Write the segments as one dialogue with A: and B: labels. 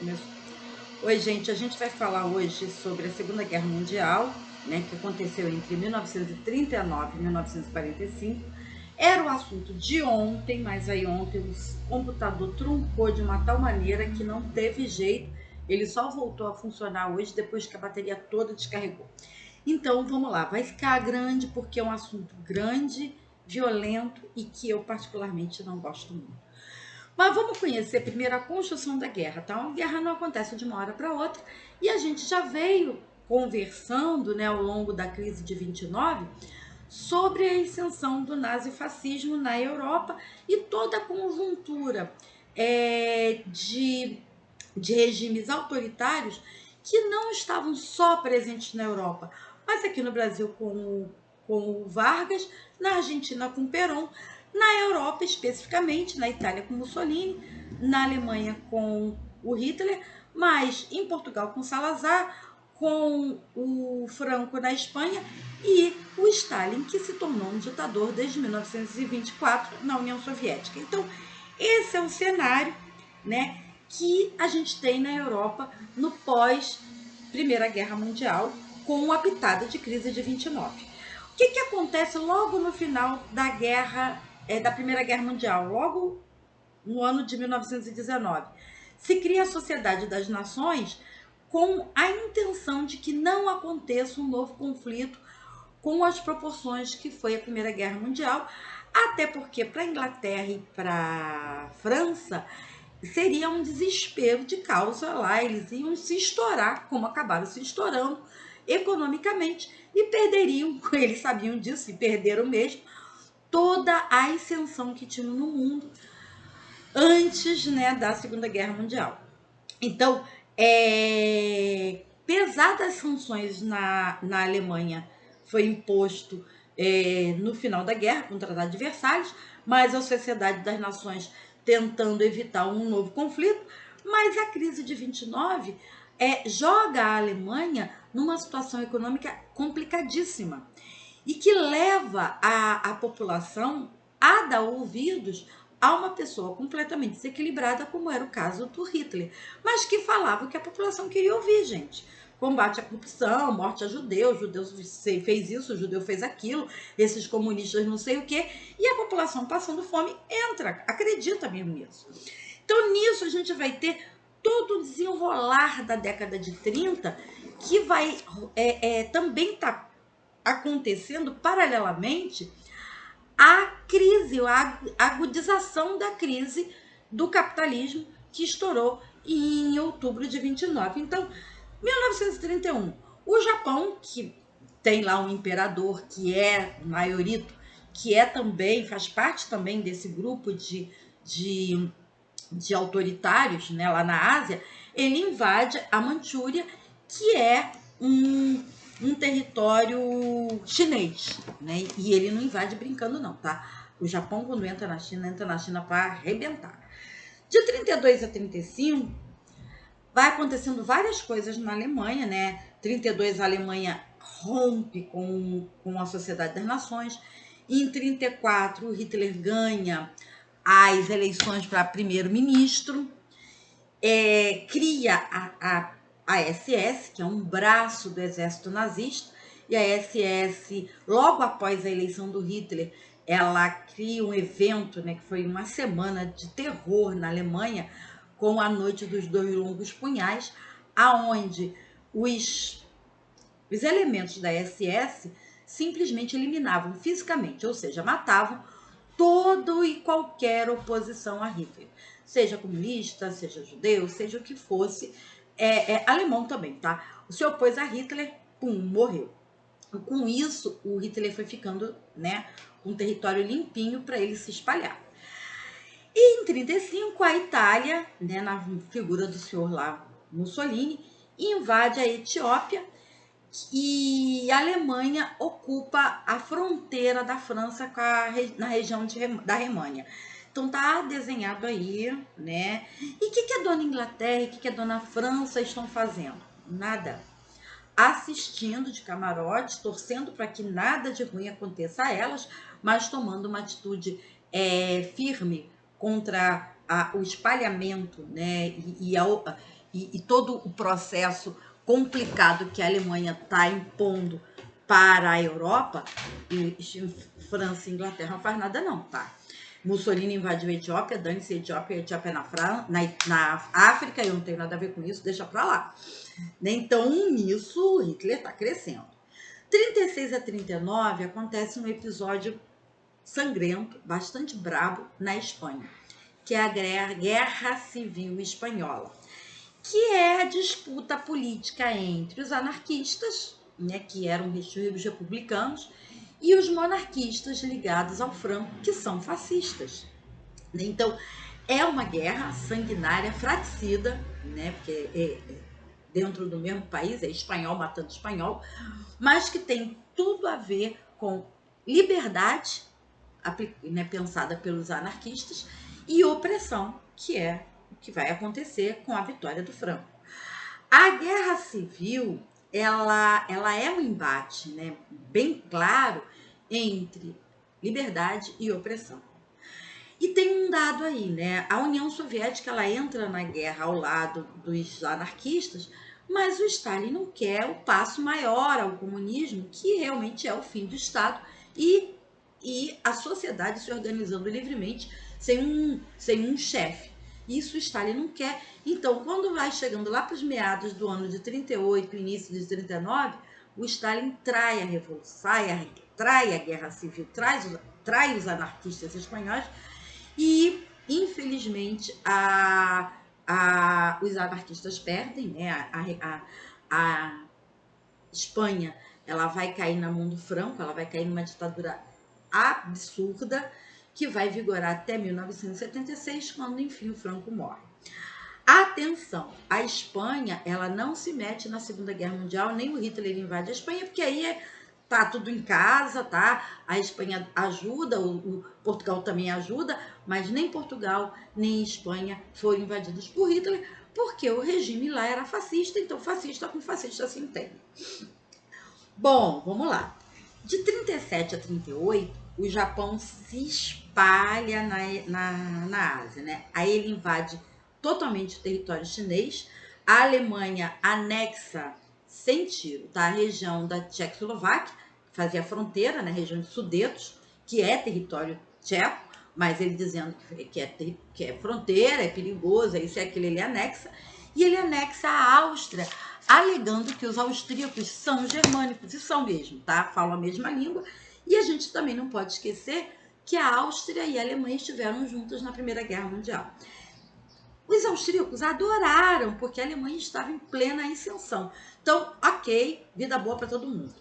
A: Começou. Oi, gente, a gente vai falar hoje sobre a Segunda Guerra Mundial, né, que aconteceu entre 1939 e 1945. Era o assunto de ontem, mas aí ontem o computador truncou de uma tal maneira que não teve jeito. Ele só voltou a funcionar hoje depois que a bateria toda descarregou. Então, vamos lá, vai ficar grande porque é um assunto grande, violento e que eu particularmente não gosto muito. Mas vamos conhecer primeiro a construção da guerra, tá? A guerra não acontece de uma hora para outra e a gente já veio conversando, né, ao longo da crise de 29 sobre a ascensão do nazifascismo na Europa e toda a conjuntura de regimes autoritários que não estavam só presentes na Europa, mas aqui no Brasil com o Vargas, na Argentina com Perón, na Europa especificamente, na Itália com Mussolini, na Alemanha com o Hitler, mas em Portugal com Salazar, com o Franco na Espanha e o Stalin, que se tornou um ditador desde 1924 na União Soviética. Então, esse é o cenário, né, que a gente tem na Europa no pós Primeira Guerra Mundial, com a pitada de crise de 29. O que acontece logo no final da guerra, da Primeira Guerra Mundial, logo no ano de 1919? Se cria a Sociedade das Nações com a intenção de que não aconteça um novo conflito com as proporções que foi a Primeira Guerra Mundial, até porque para a Inglaterra e para a França seria um desespero de causa lá, eles iam se estourar, como acabaram se estourando economicamente, e perderiam, eles sabiam disso e perderam mesmo, toda a ascensão que tinham no mundo antes, né, da Segunda Guerra Mundial. Então, pesadas sanções na Alemanha foi imposto no final da guerra, com o Tratado de Versalhes, mas a Sociedade das Nações tentando evitar um novo conflito, mas a crise de 29 joga a Alemanha numa situação econômica complicadíssima e que leva a população a dar ouvidos a uma pessoa completamente desequilibrada, como era o caso do Hitler, mas que falava o que a população queria ouvir, gente. Combate à corrupção, morte a judeus, judeus fez isso, judeu fez aquilo, esses comunistas não sei o quê, e a população passando fome entra, acredita mesmo nisso. Então, nisso a gente vai ter todo o desenrolar da década de 30, que vai também estar acontecendo paralelamente a crise, a agudização da crise do capitalismo que estourou em outubro de 29. Então, 1931, o Japão, que tem lá um imperador que é maiorito, que é também, faz parte também desse grupo de autoritários, né, lá na Ásia, ele invade a Manchúria, que é um território chinês, né? E ele não invade brincando não, tá? O Japão, quando entra na China para arrebentar. De 32 a 35, vai acontecendo várias coisas na Alemanha, né? 32 a Alemanha rompe com a Sociedade das Nações. Em 34, o Hitler ganha as eleições para primeiro-ministro, cria a SS, que é um braço do exército nazista, e a SS, logo após a eleição do Hitler, ela cria um evento, né, que foi uma semana de terror na Alemanha, com a Noite dos Dois Longos Punhais, aonde os elementos da SS simplesmente eliminavam fisicamente, ou seja, matavam todo e qualquer oposição a Hitler, seja comunista, seja judeu, seja o que fosse, alemão também, tá? Se opôs a Hitler, pum, morreu. Com isso, o Hitler foi ficando, né, um território limpinho para ele se espalhar. E em 35, a Itália, né, na figura do senhor lá, Mussolini, invade a Etiópia e a Alemanha ocupa a fronteira da França na região da Remânia. Então tá desenhado aí, né? E o que a dona Inglaterra e o que a dona França estão fazendo? Nada. Assistindo de camarote, torcendo para que nada de ruim aconteça a elas, mas tomando uma atitude firme contra o espalhamento, né, e todo o processo complicado que a Alemanha está impondo para a Europa, e França e Inglaterra não faz nada não, tá? Mussolini invadiu a Etiópia, dane-se a Etiópia na África, eu não tenho nada a ver com isso, deixa pra lá. Então, nisso, Hitler está crescendo. 36 a 39 acontece um episódio sangrento, bastante brabo, na Espanha, que é a Guerra Civil Espanhola, que é a disputa política entre os anarquistas, né, que eram os republicanos, e os monarquistas ligados ao Franco, que são fascistas. Então, é uma guerra sanguinária, fratricida, né, porque dentro do mesmo país, é espanhol matando espanhol, mas que tem tudo a ver com liberdade, né, pensada pelos anarquistas, e opressão, que é o que vai acontecer com a vitória do Franco. A guerra civil, ela é um embate, né, bem claro entre liberdade e opressão. E tem um dado aí, né? A União Soviética, ela entra na guerra ao lado dos anarquistas, mas o Stalin não quer o passo maior ao comunismo, que realmente é o fim do Estado e a sociedade se organizando livremente sem um chefe. Isso o Stalin não quer. Então, quando vai chegando lá para os meados do ano de 38, início de 39, o Stalin trai a revolução, trai a guerra civil, trai os anarquistas espanhóis e, infelizmente, os anarquistas perdem, né? A Espanha, ela vai cair na mão do Franco, ela vai cair numa ditadura absurda que vai vigorar até 1976, quando, enfim, o Franco morre. Atenção, a Espanha, ela não se mete na Segunda Guerra Mundial, nem o Hitler invade a Espanha, porque aí tá tudo em casa, tá? A Espanha ajuda, o Portugal também ajuda, mas nem Portugal nem Espanha foram invadidos por Hitler, porque o regime lá era fascista, então fascista com fascista se entende. Bom, vamos lá. De 37 a 38, o Japão se espalha na Ásia, né? Aí ele invade totalmente o território chinês, a Alemanha anexa sem tiro, tá? A região da Tchecoslováquia, que fazia fronteira, né? A região de Sudetos, que é território tcheco, mas ele dizendo que é fronteira, é perigoso, é isso e aquilo, ele anexa. E ele anexa a Áustria, alegando que os austríacos são germânicos, e são mesmo, tá? Falam a mesma língua. E a gente também não pode esquecer que a Áustria e a Alemanha estiveram juntas na Primeira Guerra Mundial. Os austríacos adoraram, porque a Alemanha estava em plena ascensão. Então, ok, vida boa para todo mundo.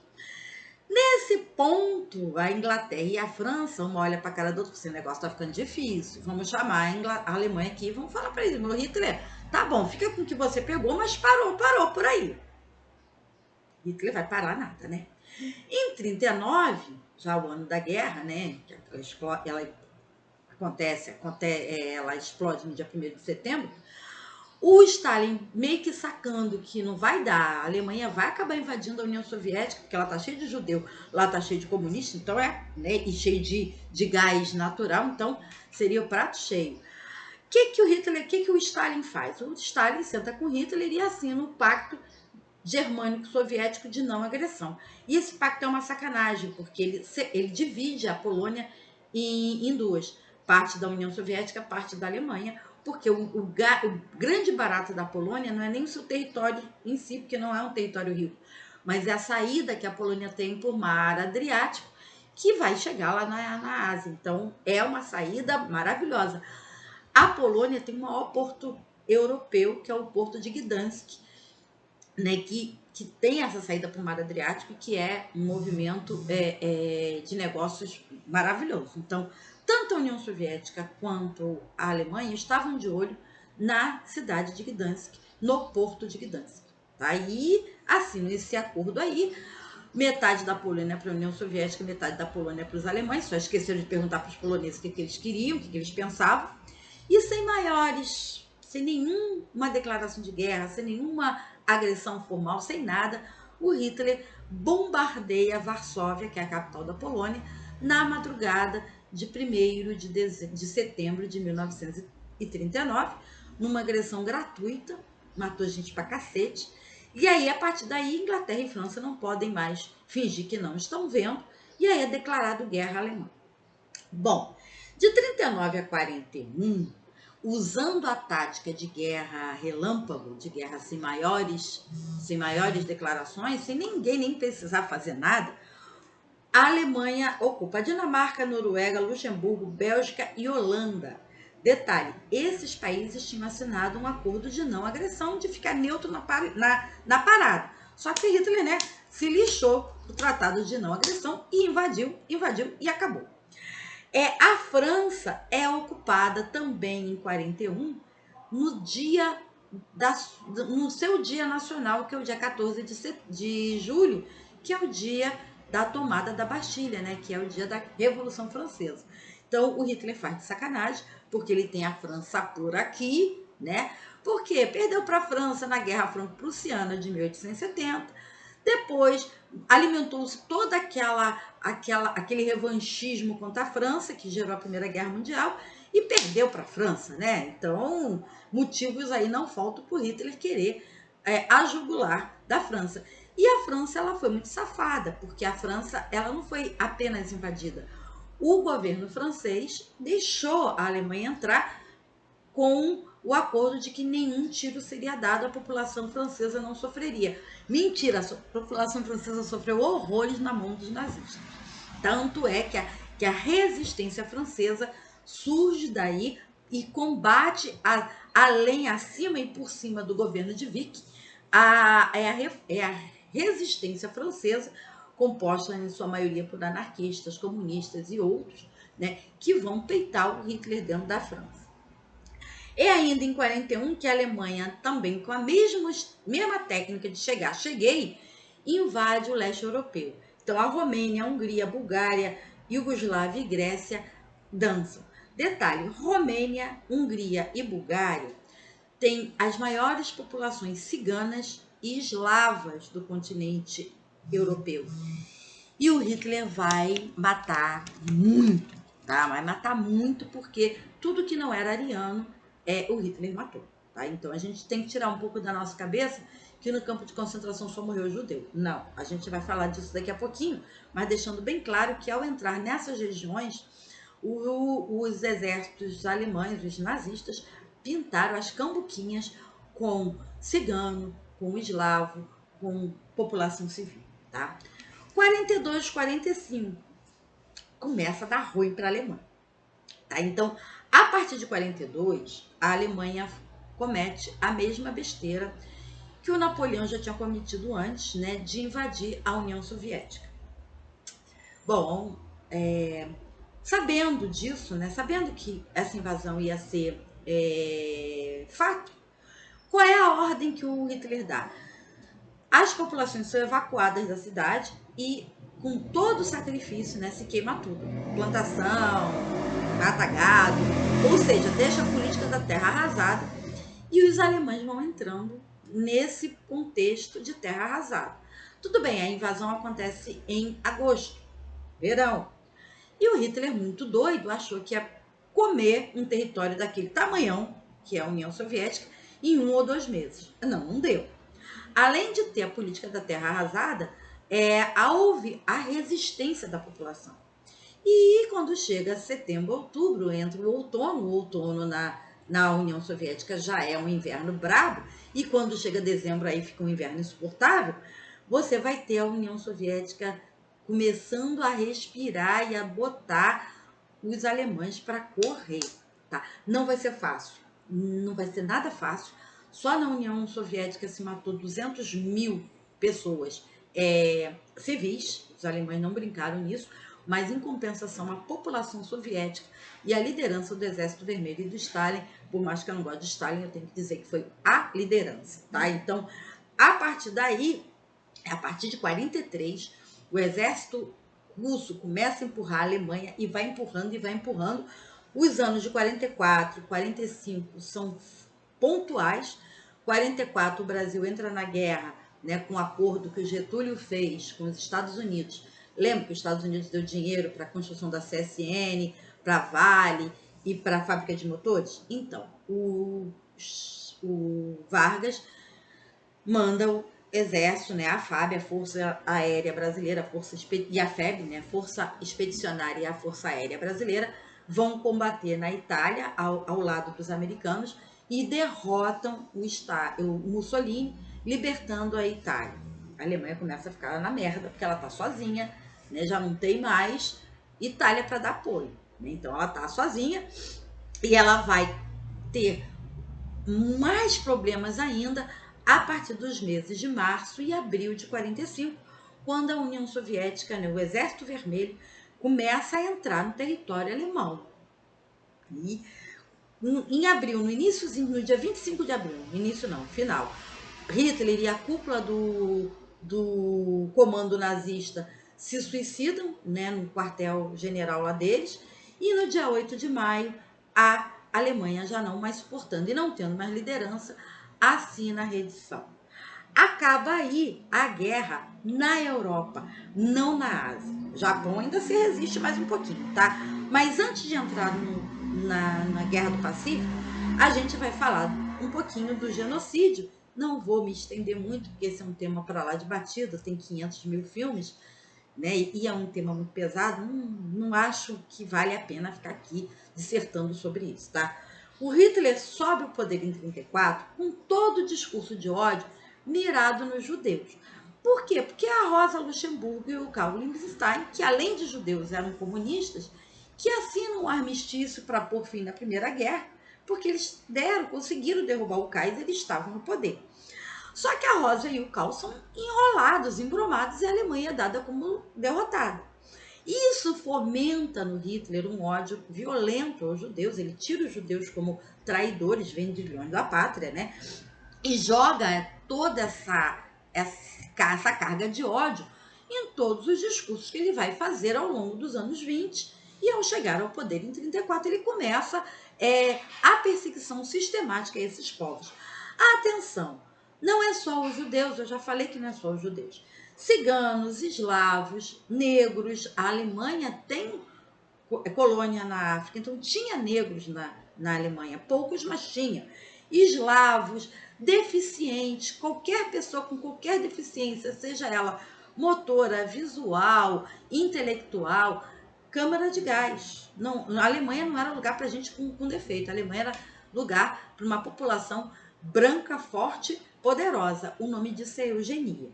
A: Nesse ponto, a Inglaterra e a França, uma olha para a cara do outro, esse negócio está ficando difícil. Vamos chamar a Alemanha aqui e vamos falar para ele, meu Hitler, tá bom, fica com o que você pegou, mas parou por aí. Hitler vai parar nada, né? Em 39, já o ano da guerra, né? Ela explode no dia 1º de setembro. O Stalin meio que sacando que não vai dar, a Alemanha vai acabar invadindo a União Soviética, porque ela tá cheia de judeu, lá tá cheio de comunista, então né, e cheio de gás natural, então seria o prato cheio. O que o Stalin faz? O Stalin senta com Hitler e assina o Pacto Germânico-Soviético de não agressão. E esse pacto é uma sacanagem, porque ele divide a Polônia em duas, parte da União Soviética, parte da Alemanha, porque o grande barato da Polônia não é nem o seu território em si, porque não é um território rico, mas é a saída que a Polônia tem por mar Adriático, que vai chegar lá na Ásia. Então, é uma saída maravilhosa. A Polônia tem o maior porto europeu, que é o porto de Gdansk, né, que tem essa saída para o mar Adriático, que é um movimento de negócios maravilhoso. Então, tanto a União Soviética quanto a Alemanha estavam de olho na cidade de Gdansk, no porto de Gdansk. Tá? E assinam esse acordo aí, metade da Polônia para a União Soviética, metade da Polônia para os alemães, só esqueceram de perguntar para os poloneses o que eles queriam, o que eles pensavam, e sem maiores, sem nenhuma declaração de guerra, sem nenhuma agressão formal, sem nada, o Hitler bombardeia Varsóvia, que é a capital da Polônia, na madrugada de 1º de setembro de 1939, numa agressão gratuita, matou gente pra cacete. E aí, a partir daí, Inglaterra e França não podem mais fingir que não estão vendo, e aí é declarado guerra alemã. Bom, de 39 a 41, usando a tática de guerra relâmpago, de guerra sem maiores declarações, sem ninguém nem precisar fazer nada, a Alemanha ocupa a Dinamarca, Noruega, Luxemburgo, Bélgica e Holanda. Detalhe, esses países tinham assinado um acordo de não agressão, de ficar neutro na parada. Só que Hitler, né, se lixou do tratado de não agressão e invadiu e acabou. A França é ocupada também em 41 no seu dia nacional, que é o dia 14 de julho, que é o dia da tomada da Bastilha, né? Que é o dia da Revolução Francesa. Então, o Hitler faz de sacanagem, porque ele tem a França por aqui, né? Porque perdeu para a França na Guerra Franco-Prussiana de 1870. Depois, alimentou-se todo aquele revanchismo contra a França, que gerou a Primeira Guerra Mundial, e perdeu para a França, né? Então, motivos aí não faltam para o Hitler querer a jugular da França. E a França, ela foi muito safada, porque a França, ela não foi apenas invadida. O governo francês deixou a Alemanha entrar com o acordo de que nenhum tiro seria dado, a população francesa não sofreria. Mentira, a população francesa sofreu horrores na mão dos nazistas. Tanto é que a resistência francesa surge daí e combate além, acima e por cima do governo de Vichy, a resistência francesa, composta em sua maioria por anarquistas, comunistas e outros, né, que vão peitar o Hitler dentro da França. É ainda em 41 que a Alemanha, também com a mesma técnica de cheguei, invade o leste europeu. Então, a Romênia, a Hungria, a Bulgária, Iugoslávia e Grécia dançam. Detalhe, Romênia, Hungria e Bulgária têm as maiores populações ciganas e eslavas do continente europeu. E o Hitler vai matar muito, tá? Vai matar muito, porque tudo que não era ariano, o Hitler matou, tá? Então a gente tem que tirar um pouco da nossa cabeça que no campo de concentração só morreu judeu. Não, a gente vai falar disso daqui a pouquinho, mas deixando bem claro que ao entrar nessas regiões, os exércitos alemães, os nazistas, pintaram as cambuquinhas com cigano, com eslavo, com população civil, tá? 42, 45, começa a dar ruim para a Alemanha. Tá? Então, a partir de 42, a Alemanha comete a mesma besteira que o Napoleão já tinha cometido antes, né, de invadir a União Soviética. Bom, sabendo disso, né, sabendo que essa invasão ia ser fato, qual é a ordem que o Hitler dá? As populações são evacuadas da cidade e, com todo o sacrifício, né, se queima tudo. Plantação, mata gado, ou seja, deixa a política da terra arrasada, e os alemães vão entrando nesse contexto de terra arrasada. Tudo bem, a invasão acontece em agosto, verão, e o Hitler, muito doido, achou que ia comer um território daquele tamanhão, que é a União Soviética, em 1 ou 2 meses. Não deu. Além de ter a política da terra arrasada, houve a resistência da população. E quando chega setembro, outubro, entra o outono na União Soviética já é um inverno brabo, e quando chega dezembro aí fica um inverno insuportável, você vai ter a União Soviética começando a respirar e a botar os alemães para correr. Tá? Não vai ser fácil, não vai ser nada fácil. Só na União Soviética se matou 200 mil pessoas civis, os alemães não brincaram nisso, mas em compensação a população soviética e a liderança do Exército Vermelho e do Stalin, por mais que eu não goste de Stalin, eu tenho que dizer que foi a liderança, tá? Então, a partir daí, a partir de 43, o exército russo começa a empurrar a Alemanha e vai empurrando e vai empurrando. Os anos de 44, 45 são pontuais. 44, o Brasil entra na guerra, né, com o acordo que o Getúlio fez com os Estados Unidos. Lembra que os Estados Unidos deu dinheiro para a construção da CSN, para a Vale e para a fábrica de motores? Então, o Vargas manda o exército, né, a FAB, a Força Aérea Brasileira, e a FEB, né, Força Expedicionária e a Força Aérea Brasileira, vão combater na Itália, ao lado dos americanos, e derrotam o Mussolini, libertando a Itália. A Alemanha começa a ficar na merda, porque ela tá sozinha, né, já não tem mais Itália para dar apoio. Né, então ela tá sozinha e ela vai ter mais problemas ainda a partir dos meses de março e abril de 45, quando a União Soviética, né, o Exército Vermelho, começa a entrar no território alemão. E em abril, no dia 25 de abril, início não, final, Hitler e a cúpula do comando nazista se suicidam, né, no quartel-general lá deles, e no dia 8 de maio, a Alemanha, já não mais suportando e não tendo mais liderança, assina a rendição. Acaba aí a guerra na Europa, não na Ásia. O Japão ainda se resiste mais um pouquinho, tá? Mas antes de entrar na Guerra do Pacífico, a gente vai falar um pouquinho do genocídio. Não vou me estender muito, porque esse é um tema para lá de batida, tem 500 mil filmes, né? E é um tema muito pesado, não acho que vale a pena ficar aqui dissertando sobre isso, tá? O Hitler sobe o poder em 34 com todo o discurso de ódio mirado nos judeus. Por quê? Porque a Rosa Luxemburgo e o Karl Liebknecht, que além de judeus eram comunistas, que assinam um armistício para pôr fim na Primeira Guerra, porque eles conseguiram derrubar o Kaiser e estavam no poder. Só que a Rosa e o Karl são enrolados, embromados, e a Alemanha é dada como derrotada. Isso fomenta no Hitler um ódio violento aos judeus. Ele tira os judeus como traidores, vendilhões da pátria, né? E joga toda essa carga de ódio em todos os discursos que ele vai fazer ao longo dos anos 20. E ao chegar ao poder em 34, ele começa a perseguição sistemática a esses povos. Atenção! Não é só os judeus, eu já falei que não é só os judeus. Ciganos, eslavos, negros. A Alemanha tem colônia na África, então tinha negros na Alemanha, poucos, mas tinha. Eslavos, deficientes, qualquer pessoa com qualquer deficiência, seja ela motora, visual, intelectual, câmara de gás. Não, a Alemanha não era lugar para gente com defeito, a Alemanha era lugar para uma população branca, forte, poderosa. O nome disso é eugenia,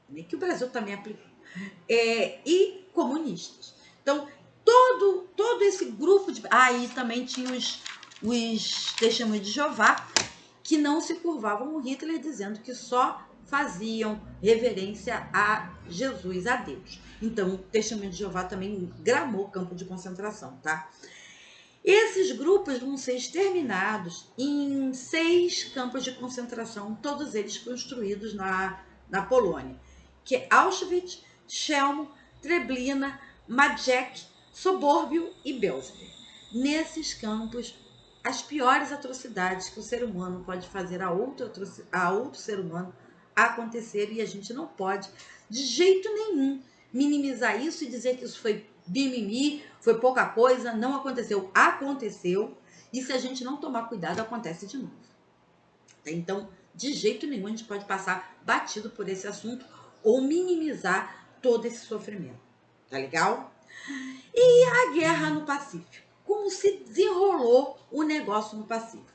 A: né, que o Brasil também aplicou. E comunistas. Então, todo esse grupo de... Aí também tinha os testemunhos de Jeová, que não se curvavam ao Hitler, dizendo que só faziam reverência a Jesus, a Deus. Então, o testemunho de Jeová também gramou campo de concentração, tá? Esses grupos vão ser exterminados em 6 campos de concentração, todos eles construídos na Polônia, que é Auschwitz, Chelmo, Treblinka, Majek, Sobórbio e Belzec. Nesses campos, as piores atrocidades que o ser humano pode fazer a outro ser humano acontecer, e a gente não pode, de jeito nenhum, minimizar isso e dizer que isso foi mimimi, foi pouca coisa, não aconteceu. Aconteceu, e se a gente não tomar cuidado, acontece de novo. Então, de jeito nenhum, a gente pode passar batido por esse assunto ou minimizar todo esse sofrimento. Tá legal? E a guerra no Pacífico? Como se desenrolou o negócio no Pacífico?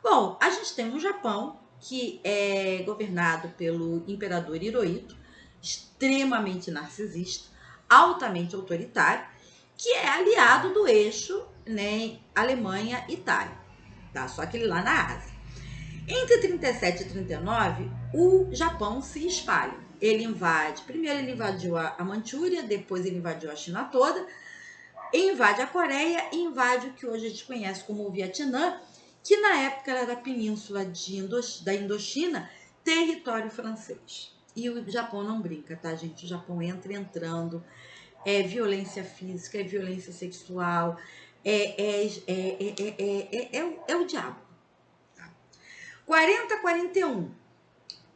A: Bom, a gente tem um Japão que é governado pelo imperador Hirohito, extremamente narcisista, altamente autoritário, que é aliado do eixo, né, Alemanha-Itália, tá? Só que ele lá na Ásia. Entre 37 e 39, o Japão se espalha. Primeiro ele invadiu a Manchúria, depois ele invadiu a China toda, invade a Coreia e invade o que hoje a gente conhece como o Vietnã, que na época era a península da Indochina, território francês. E o Japão não brinca, tá, gente? O Japão entrando, violência física, violência sexual, é o diabo. 40 a 41.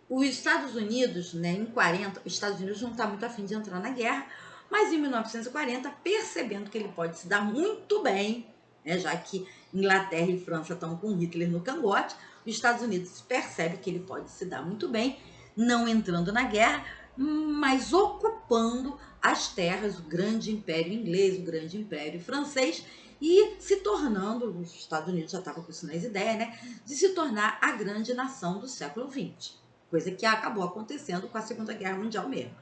A: Os Estados Unidos, né, em 40, os Estados Unidos não está muito afim de entrar na guerra, mas em 1940, percebendo que ele pode se dar muito bem, né, já que Inglaterra e França estão com Hitler no cangote, os Estados Unidos percebe que ele pode se dar muito bem, não entrando na guerra, mas ocupando as terras, o grande império inglês, o grande império francês, e se tornando, os Estados Unidos já estavam com isso nas ideias, né, de se tornar a grande nação do século XX, coisa que acabou acontecendo com a Segunda Guerra Mundial mesmo.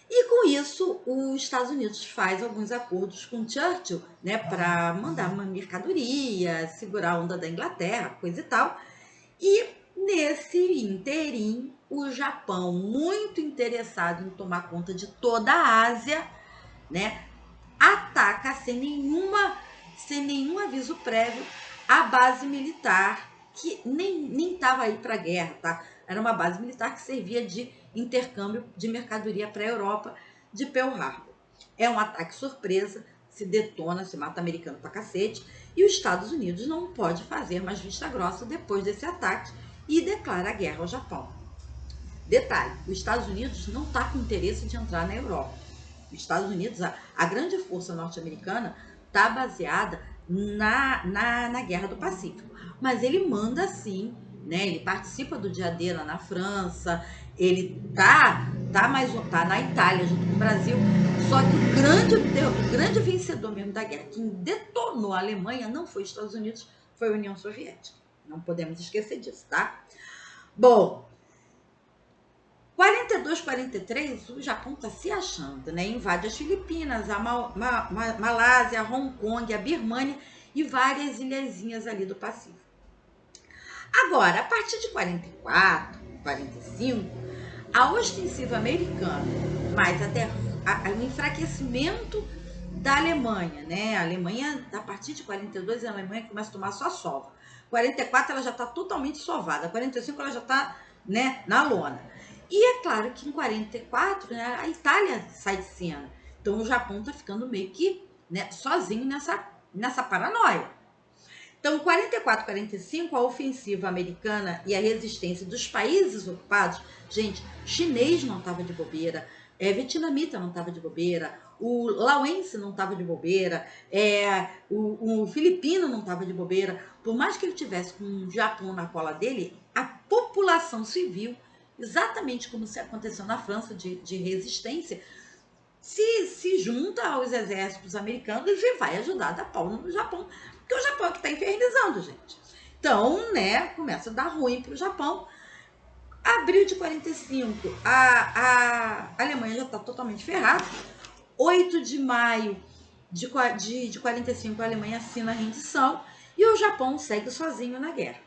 A: E com isso, os Estados Unidos faz alguns acordos com Churchill, né, para mandar uma mercadoria, segurar a onda da Inglaterra, coisa e tal. E nesse interim, o Japão, muito interessado em tomar conta de toda a Ásia, né, ataca sem nenhum aviso prévio a base militar que nem estava aí para a guerra, tá? Era uma base militar que servia de intercâmbio de mercadoria para a Europa, de Pearl Harbor. É um ataque surpresa, se detona, se mata americano pra cacete, e os Estados Unidos não pode fazer mais vista grossa depois desse ataque e declara a guerra ao Japão. Detalhe, os Estados Unidos não está com interesse de entrar na Europa. Os Estados Unidos, a grande força norte-americana, está baseada na Guerra do Pacífico. Mas ele manda sim, né? Ele participa do dia D na França, ele tá na Itália junto com o Brasil. Só que o grande vencedor mesmo da guerra, quem detonou a Alemanha, não foi os Estados Unidos, foi a União Soviética. Não podemos esquecer disso, tá? Bom, 42, 43, o Japão está se achando, né? Invade as Filipinas, a Malásia, Hong Kong, a Birmânia e várias ilhazinhas ali do Pacífico. Agora, a partir de 44, 45, a ofensiva americana, mas até o enfraquecimento da Alemanha, né? A Alemanha, a partir de 42, a Alemanha começa a tomar só sova. 44, ela já está totalmente sovada. 45, ela já está, né, na lona. E é claro que em 44, né, a Itália sai de cena. Então o Japão está ficando meio que, né, sozinho nessa paranoia. Então, 44, 45, a ofensiva americana e a resistência dos países ocupados, gente, chinês não estava de bobeira, vietnamita não estava de bobeira, o laoense não estava de bobeira, o filipino não estava de bobeira. Por mais que ele tivesse com o Japão na cola dele, a população civil, exatamente como se aconteceu na França de resistência, se junta aos exércitos americanos e vai ajudar a dar pau no Japão, porque o Japão é que está infernizando, gente. Então, né, começa a dar ruim para o Japão. Abril de 45, a Alemanha já está totalmente ferrada. 8 de maio de 45, a Alemanha assina a rendição e o Japão segue sozinho na guerra.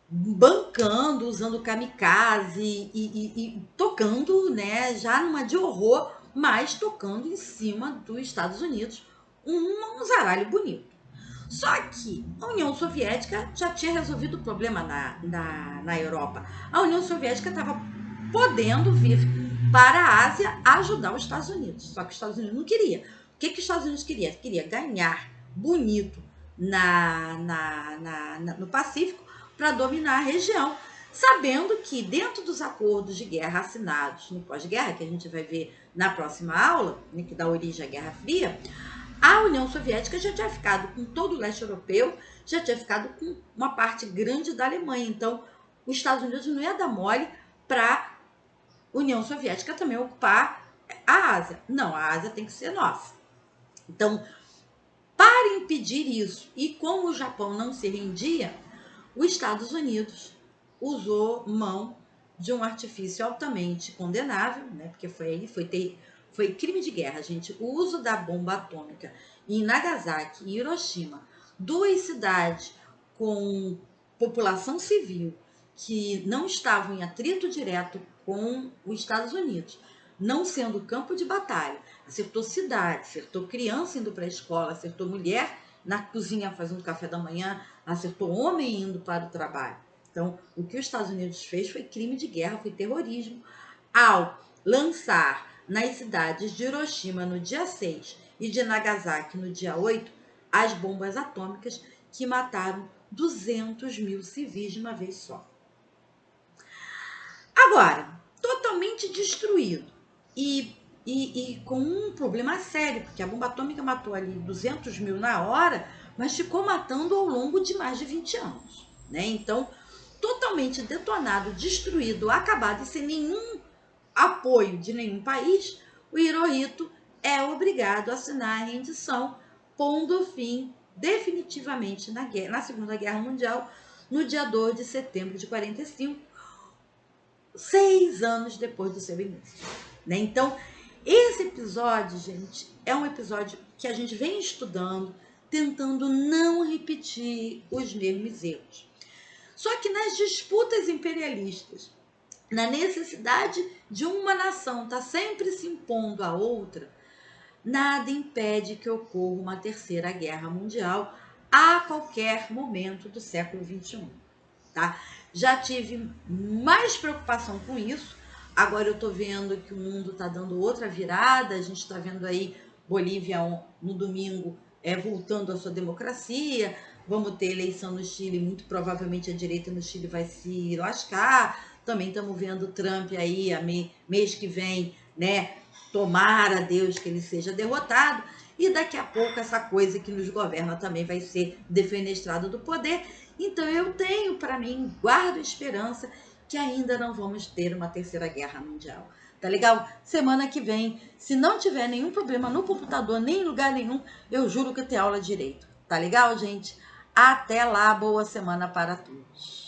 A: Bancando, usando kamikaze e tocando, né, já numa de horror, mas tocando em cima dos Estados Unidos, um zaralho bonito. Só que a União Soviética já tinha resolvido o problema na Europa. A União Soviética estava podendo vir para a Ásia ajudar os Estados Unidos, só que os Estados Unidos não queria. O que os Estados Unidos queria? Queria ganhar bonito no Pacífico, para dominar a região, sabendo que dentro dos acordos de guerra assinados no pós-guerra, que a gente vai ver na próxima aula, né, que dá origem à Guerra Fria, a União Soviética já tinha ficado com todo o leste europeu, já tinha ficado com uma parte grande da Alemanha. Então, os Estados Unidos não ia dar mole para a União Soviética também ocupar a Ásia. Não, a Ásia tem que ser nossa. Então, para impedir isso, e como o Japão não se rendia, os Estados Unidos usou mão de um artifício altamente condenável, né? Porque foi crime de guerra, gente. O uso da bomba atômica em Nagasaki e Hiroshima, duas cidades com população civil que não estavam em atrito direto com os Estados Unidos, não sendo campo de batalha, acertou cidade, acertou criança indo para a escola, acertou mulher na cozinha fazendo café da manhã, acertou homem indo para o trabalho. Então, o que os Estados Unidos fez foi crime de guerra, foi terrorismo, ao lançar nas cidades de Hiroshima no dia 6 e de Nagasaki no dia 8 as bombas atômicas que mataram 200 mil civis de uma vez só. Agora, totalmente destruído e e com um problema sério, porque a bomba atômica matou ali 200 mil na hora, mas ficou matando ao longo de mais de 20 anos, né? Então, totalmente detonado, destruído, acabado e sem nenhum apoio de nenhum país, o Hirohito é obrigado a assinar a rendição, pondo fim definitivamente na Segunda Guerra Mundial, no dia 2 de setembro de 45, 6 anos depois do seu início, né? Então, esse episódio, gente, é um episódio que a gente vem estudando, tentando não repetir os mesmos erros. Só que nas disputas imperialistas, na necessidade de uma nação estar sempre se impondo à outra, nada impede que ocorra uma terceira guerra mundial a qualquer momento do século XXI, tá? Já tive mais preocupação com isso. Agora eu estou vendo que o mundo está dando outra virada. A gente está vendo aí Bolívia no domingo voltando à sua democracia. Vamos ter eleição no Chile, muito provavelmente a direita no Chile vai se lascar. Também estamos vendo Trump aí mês que vem, né? Tomara a Deus que ele seja derrotado. E daqui a pouco essa coisa que nos governa também vai ser defenestrada do poder. Então eu tenho para mim, guardo esperança que ainda não vamos ter uma terceira guerra mundial. Tá legal? Semana que vem, se não tiver nenhum problema no computador, nem em lugar nenhum, eu juro que eu tenho aula direito. Tá legal, gente? Até lá, boa semana para todos.